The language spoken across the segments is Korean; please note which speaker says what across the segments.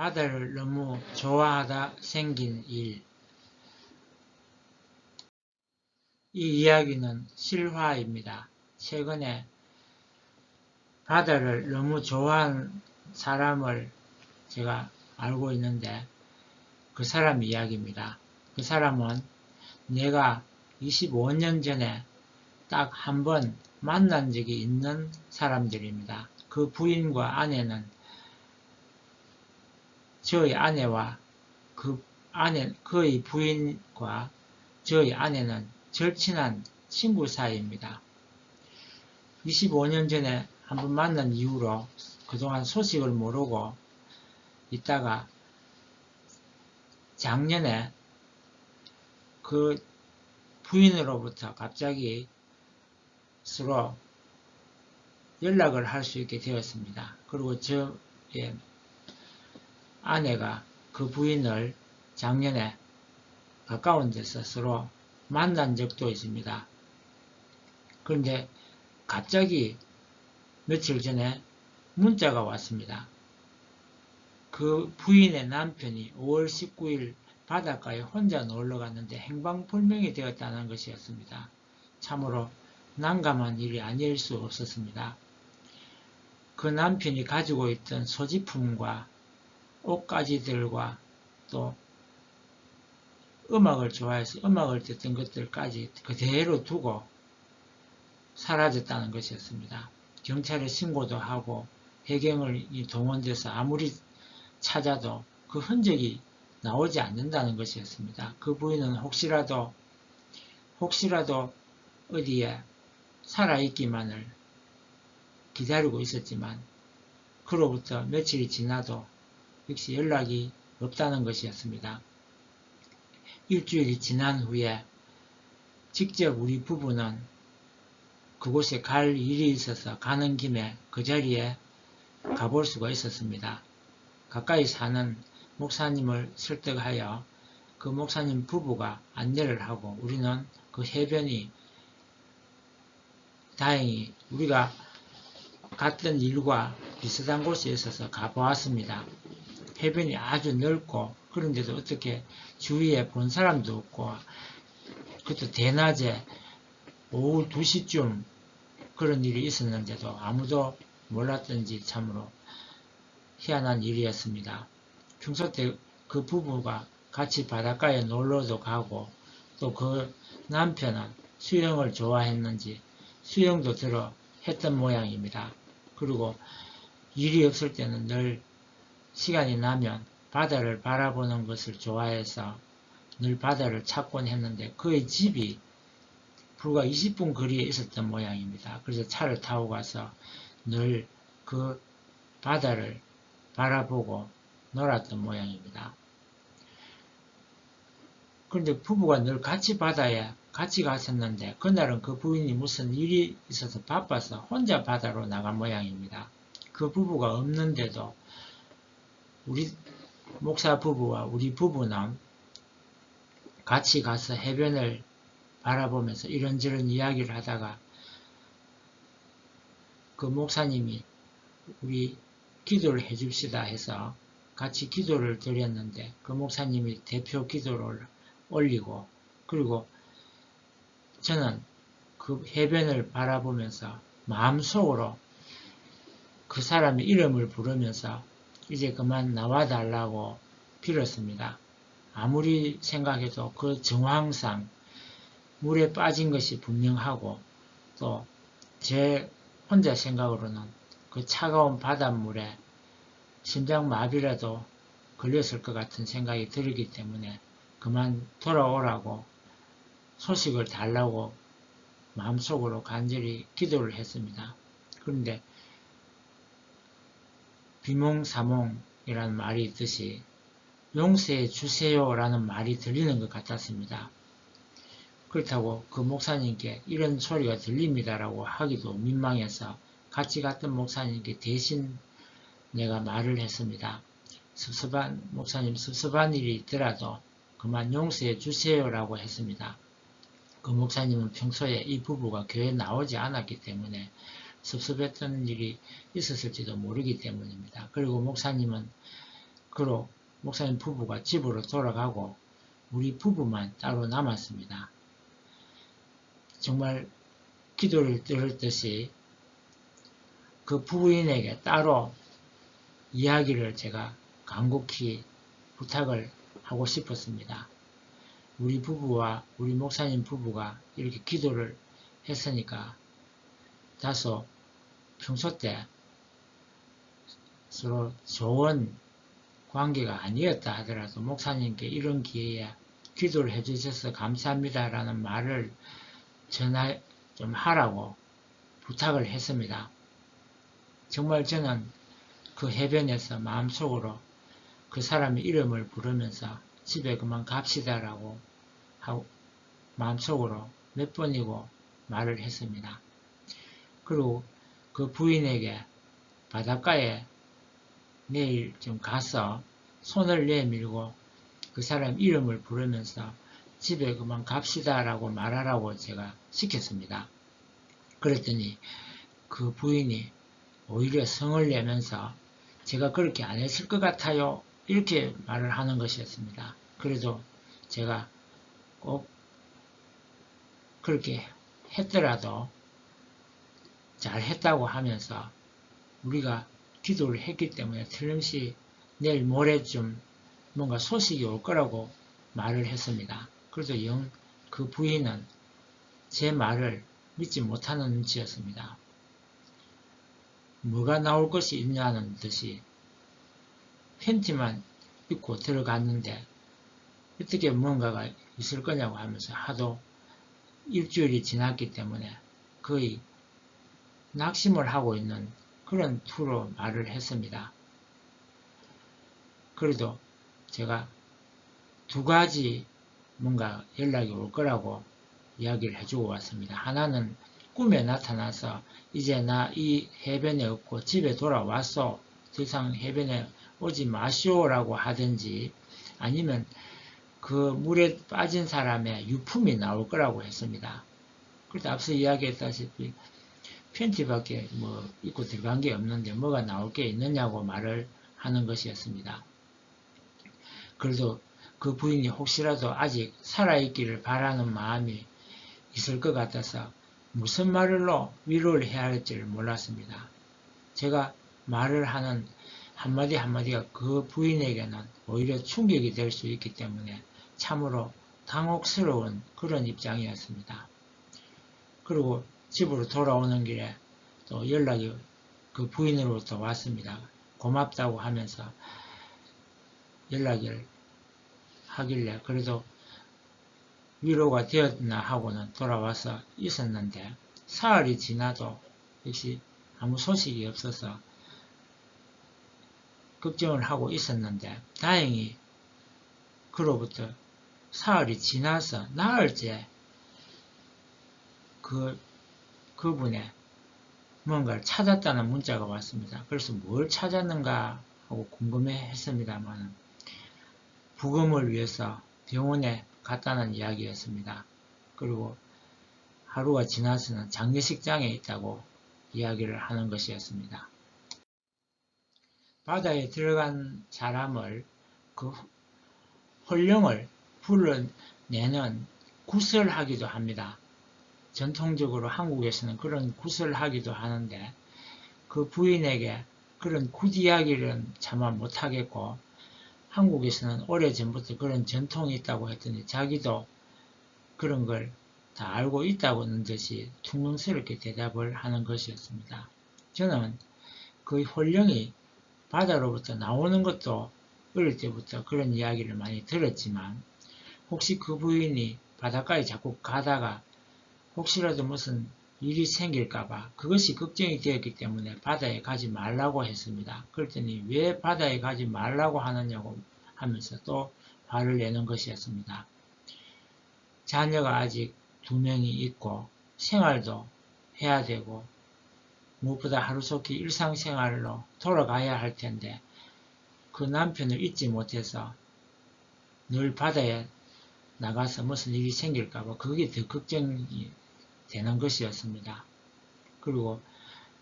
Speaker 1: 바다를 너무 좋아하다 생긴 일. 이 이야기는 실화입니다. 최근에 바다를 너무 좋아하는 사람을 제가 알고 있는데 그 사람 이야기입니다. 그 사람은 내가 25년 전에 딱 한 번 만난 적이 있는 사람들입니다. 그 부인과 아내는 저희 아내와 그의 부인과 저희 아내는 절친한 친구 사이입니다. 25년 전에 한 번 만난 이후로 그동안 소식을 모르고 있다가 작년에 그 부인으로부터 갑자기 서로 연락을 할 수 있게 되었습니다. 그리고 저의 아내가 그 부인을 작년에 가까운 데서 서로 만난 적도 있습니다. 그런데 갑자기 며칠 전에 문자가 왔습니다. 그 부인의 남편이 5월 19일 바닷가에 혼자 놀러 갔는데 행방불명이 되었다는 것이었습니다. 참으로 난감한 일이 아닐 수 없었습니다. 그 남편이 가지고 있던 소지품과 옷가지들과 또 음악을 좋아해서 음악을 듣던 것들까지 그대로 두고 사라졌다는 것이었습니다. 경찰에 신고도 하고 해경을 동원돼서 아무리 찾아도 그 흔적이 나오지 않는다는 것이었습니다. 그 부인은 혹시라도 어디에 살아있기만을 기다리고 있었지만 그로부터 며칠이 지나도 역시 연락이 없다는 것이었습니다. 일주일이 지난 후에 직접 우리 부부는 그곳에 갈 일이 있어서 가는 김에 그 자리에 가볼 수가 있었습니다. 가까이 사는 목사님을 설득하여 그 목사님 부부가 안내를 하고 우리는 그 해변이 다행히 우리가 갔던 일과 비슷한 곳에 있어서 가보았습니다. 해변이 아주 넓고 그런데도 어떻게 주위에 본 사람도 없고 그것도 대낮에 오후 2시쯤 그런 일이 있었는데도 아무도 몰랐던지 참으로 희한한 일이었습니다. 평소 때 그 부부가 같이 바닷가에 놀러도 가고 또 그 남편은 수영을 좋아했는지 수영도 들어 했던 모양입니다. 그리고 일이 없을 때는 늘 시간이 나면 바다를 바라보는 것을 좋아해서 늘 바다를 찾곤 했는데 그의 집이 불과 20분 거리에 있었던 모양입니다. 그래서 차를 타고 가서 늘 그 바다를 바라보고 놀았던 모양입니다. 그런데 부부가 늘 같이 바다에 같이 갔었는데 그날은 그 부인이 무슨 일이 있어서 바빠서 혼자 바다로 나간 모양입니다. 그 부부가 없는데도 우리 목사 부부와 우리 부부는 같이 가서 해변을 바라보면서 이런저런 이야기를 하다가 그 목사님이 우리 기도를 해줍시다 해서 같이 기도를 드렸는데 그 목사님이 대표 기도를 올리고 그리고 저는 그 해변을 바라보면서 마음속으로 그 사람의 이름을 부르면서 이제 그만 나와달라고 빌었습니다. 아무리 생각해도 그 정황상 물에 빠진 것이 분명하고 또 제 혼자 생각으로는 그 차가운 바닷물에 심장마비라도 걸렸을 것 같은 생각이 들기 때문에 그만 돌아오라고 소식을 달라고 마음속으로 간절히 기도를 했습니다. 그런데 비몽사몽이라는 말이 있듯이 용서해 주세요라는 말이 들리는 것 같았습니다. 그렇다고 그 목사님께 이런 소리가 들립니다라고 하기도 민망해서 같이 갔던 목사님께 대신 내가 말을 했습니다. 목사님 섭섭한 일이 있더라도 그만 용서해 주세요라고 했습니다. 그 목사님은 평소에 이 부부가 교회에 나오지 않았기 때문에 섭섭했던 일이 있었을지도 모르기 때문입니다. 그리고 목사님은 그로 목사님 부부가 집으로 돌아가고 우리 부부만 따로 남았습니다. 정말 기도를 들었듯이 그 부인에게 따로 이야기를 제가 간곡히 부탁을 하고 싶었습니다. 우리 부부와 우리 목사님 부부가 이렇게 기도를 했으니까 다소 평소 때 서로 좋은 관계가 아니었다 하더라도 목사님께 이런 기회에 기도를 해주셔서 감사합니다라는 말을 전화 좀 하라고 부탁을 했습니다. 정말 저는 그 해변에서 마음속으로 그 사람의 이름을 부르면서 집에 그만 갑시다라고 하고 마음속으로 몇 번이고 말을 했습니다. 그리고 그 부인에게 바닷가에 내일 좀 가서 손을 내밀고 그 사람 이름을 부르면서 집에 그만 갑시다라고 말하라고 제가 시켰습니다. 그랬더니 그 부인이 오히려 성을 내면서 제가 그렇게 안 했을 것 같아요. 이렇게 말을 하는 것이었습니다. 그래도 제가 꼭 그렇게 했더라도 잘했다고 하면서 우리가 기도를 했기 때문에 틀림없이 내일 모레쯤 뭔가 소식이 올 거라고 말을 했습니다. 그래도 영 그 부인은 제 말을 믿지 못하는 눈치였습니다. 뭐가 나올 것이 있냐는 듯이 팬티만 입고 들어갔는데 어떻게 뭔가가 있을 거냐고 하면서 하도 일주일이 지났기 때문에 거의 낙심을 하고 있는 그런 투로 말을 했습니다. 그래도 제가 두 가지 뭔가 연락이 올 거라고 이야기를 해주고 왔습니다. 하나는 꿈에 나타나서 이제 나 이 해변에 없고 집에 돌아왔어. 더 이상 해변에 오지 마시오라고 하든지 아니면 그 물에 빠진 사람의 유품이 나올 거라고 했습니다. 그래서 앞서 이야기했다시피 팬티밖에 뭐 입고 들어간 게 없는데 뭐가 나올 게 있느냐고 말을 하는 것이었습니다. 그래도 그 부인이 혹시라도 아직 살아있기를 바라는 마음이 있을 것 같아서 무슨 말로 위로를 해야 할지를 몰랐습니다. 제가 말을 하는 한마디 한마디가 그 부인에게는 오히려 충격이 될 수 있기 때문에 참으로 당혹스러운 그런 입장이었습니다. 그리고 집으로 돌아오는 길에 또 연락이 그 부인으로부터 왔습니다. 고맙다고 하면서 연락을 하길래 그래도 위로가 되었나 하고는 돌아와서 있었는데 사흘이 지나도 역시 아무 소식이 없어서 걱정을 하고 있었는데 다행히 그로부터 사흘이 지나서 나흘째 그분의 뭔가를 찾았다는 문자가 왔습니다. 그래서 뭘 찾았는가 하고 궁금해 했습니다만 부검을 위해서 병원에 갔다는 이야기였습니다. 그리고 하루가 지나서는 장례식장에 있다고 이야기를 하는 것이었습니다. 바다에 들어간 사람을 그 혼령을 불러내는 구설하기도 합니다. 전통적으로 한국에서는 그런 구설하기도 하는데 그 부인에게 그런 굿이야기는 차마 못하겠고 한국에서는 오래전부터 그런 전통이 있다고 했더니 자기도 그런 걸 다 알고 있다고는 듯이 퉁명스럽게 대답을 하는 것이었습니다. 저는 그 혼령이 바다로부터 나오는 것도 어릴 때부터 그런 이야기를 많이 들었지만 혹시 그 부인이 바닷가에 자꾸 가다가 혹시라도 무슨 일이 생길까봐 그것이 걱정이 되었기 때문에 바다에 가지 말라고 했습니다. 그랬더니 왜 바다에 가지 말라고 하느냐고 하면서 또 화를 내는 것이었습니다. 자녀가 아직 2명이 있고 생활도 해야 되고 무엇보다 하루속히 일상생활로 돌아가야 할 텐데 그 남편을 잊지 못해서 늘 바다에 나가서 무슨 일이 생길까봐 그게 더 걱정이 되는 것이었습니다. 그리고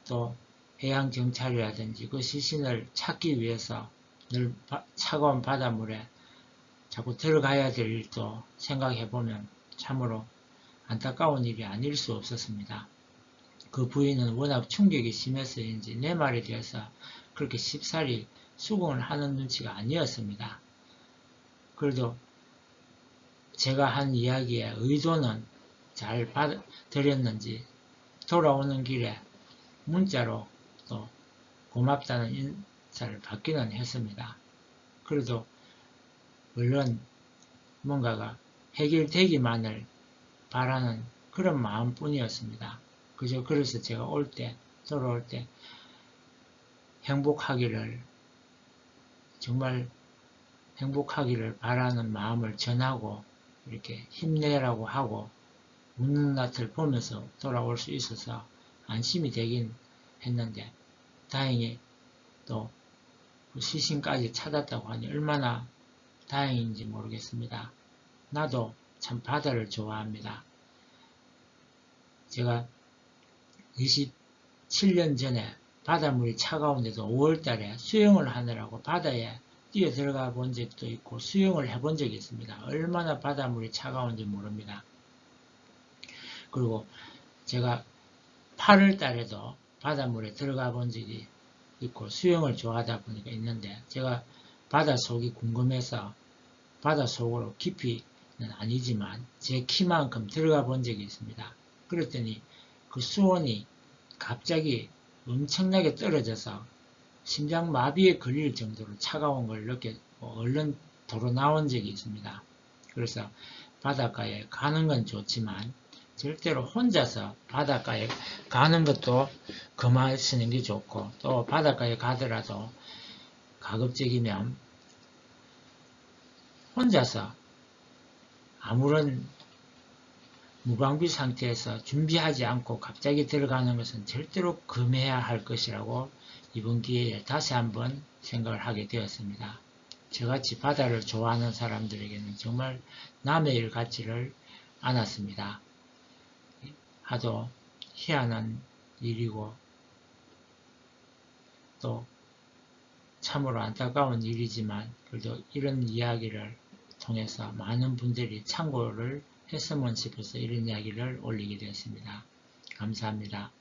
Speaker 1: 또 해양경찰이라든지 그 시신을 찾기 위해서 늘 차가운 바닷물에 자꾸 들어가야 될 일도 생각해보면 참으로 안타까운 일이 아닐 수 없었습니다. 그 부인은 워낙 충격이 심해서인지 내 말에 대해서 그렇게 쉽사리 수긍을 하는 눈치가 아니었습니다. 그래도 제가 한 이야기의 의도는 잘 받아들였는지 돌아오는 길에 문자로 또 고맙다는 인사를 받기는 했습니다. 그래도 물론 뭔가가 해결되기만을 바라는 그런 마음뿐이었습니다. 그래서 제가 돌아올 때 행복하기를, 정말 행복하기를 바라는 마음을 전하고 이렇게 힘내라고 하고 웃는 낯을 보면서 돌아올 수 있어서 안심이 되긴 했는데, 다행히 또 시신까지 찾았다고 하니 얼마나 다행인지 모르겠습니다. 나도 참 바다를 좋아합니다. 제가 27년 전에 바닷물이 차가운데도 5월달에 수영을 하느라고 바다에 뛰어 들어가 본 적도 있고 수영을 해본 적이 있습니다. 얼마나 바닷물이 차가운지 모릅니다. 그리고 제가 8월달에도 바닷물에 들어가 본 적이 있고 수영을 좋아하다 보니까 있는데, 제가 바닷속이 궁금해서 바닷속으로 깊이는 아니지만 제 키만큼 들어가 본 적이 있습니다. 그랬더니 그 수온이 갑자기 엄청나게 떨어져서 심장마비에 걸릴 정도로 차가운 걸 느끼고 얼른 도로 나온 적이 있습니다. 그래서 바닷가에 가는 건 좋지만 절대로 혼자서 바닷가에 가는 것도 그만하시는 게 좋고, 또 바닷가에 가더라도 가급적이면 혼자서 아무런 무방비 상태에서 준비하지 않고 갑자기 들어가는 것은 절대로 금해야 할 것이라고 이번 기회에 다시 한번 생각을 하게 되었습니다. 저같이 바다를 좋아하는 사람들에게는 정말 남의 일 같지를 않았습니다. 하도 희한한 일이고 또 참으로 안타까운 일이지만, 그래도 이런 이야기를 통해서 많은 분들이 참고를 했으면 싶어서 이런 이야기를 올리게 되었습니다. 감사합니다.